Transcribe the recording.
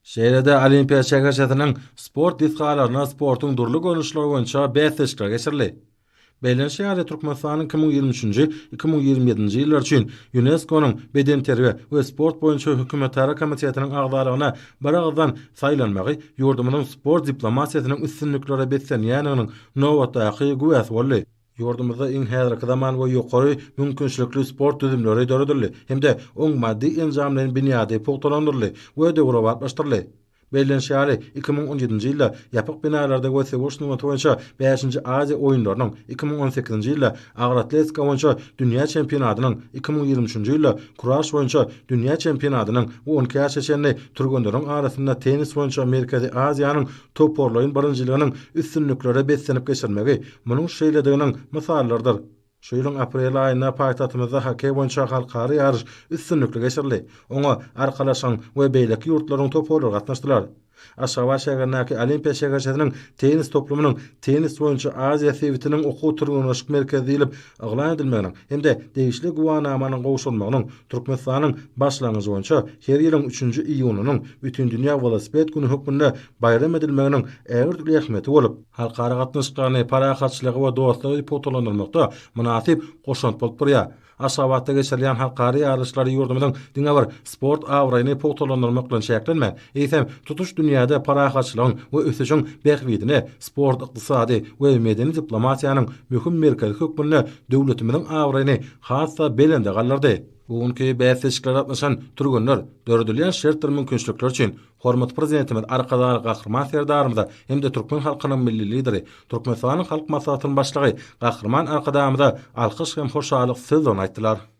Şeýlede Olimpiýa şäherçäsiniň sport disgalaryna sportuň durly görnüşleri boýunça bäsleşikler geçirildi. Beýlen şäherde Türkmenistanyň 2023-nji 2027-nji ýyllar üçin UNESCO-nyň beden terbiýe we sport boýunça hökümetara komitetiniň agdalygyna bir agzdan saýlanmagy ýurdumynyň sport diplomatiýasynyň üstünlikleri beslenýäniňiň nowatdaky güwäsi boldy. Yurdumyzda iň häzirki zaman we ýokary mümkinçilikli sport düzümleri döredildi. Hemde oň maddi enjamlaryň büniýady pogtalandyrly we degrawatlaşdyrly. Beýlen şäheri 2017-nji ýylda ýapyk binalarda we segoş nowаты boýunça 5-nji Aziýa oýunlarynyň 2018-nji ýylda agyr atletika boýunça dünýä çempionatynyň 2023-nji ýylda kuraş boýunça dünýä çempionatynyň 12 ýaş çekenli türgünleriň arasynda tenis boýunça Merkezi Aziýanyň toporlaýyn barynjylygynyň üstünlikleri beslenip geçirmegi munyň şeýlediginiň misallardyr. Şu ýylyň aprel aýynda paýtagtymyzda hokey boýunça halkary ýarış üstünlikli geçirildi. Oňa arkalaşan we beýleki ýurtlaryň toporlary gatnaşdylar. Aşgabat şäherindäki Olimpiýa şäherçäsiniň tenis toplumynyň tenis boýunça Aziýa sewitiniň okuw turgunlaşyk merkezi diýilip eglan edilmeginiň hemde degişli guwanamanyň gowşulmagynyň Türkmenistanyň başlangyjy boýunça her ýylyň 3-nji iýunynyň bütün dünýä velosiped güni hökmünde bayram edilmeginiň ägirli ähmiýeti bolup, halkara gatnaşyklaryny parahatçylygy we dostlugy potolandyrmakda münasip goşant bolup durýar. Aşgabatda geçirilýän halkary ýarışlary ýurdumyzyň diňe bir sport awraýyny pogtalandyrmak bilen şäherlenmän. Eýsem tutuş dünýäde parahatçylygyň we ösüşiň bähwidine sport ykdysady we medeni diplomatiýanyň möhüm merkezi hökmünde döwletimiziň awraýyny hassa belende gallardy. Bugünkü bäsleşikler atnaşan türgünler döredilýän şertler mümkinçilikler üçin hormat prezidentimiz arkadaşlar gahrman serdarymyza hemde türkmen halkynyň milli lideri Türkmenistanyň halk maslahatynyň başlygy gahrman arkadaşymyza alkyş hem hoşallyk sözlerini aýtdylar.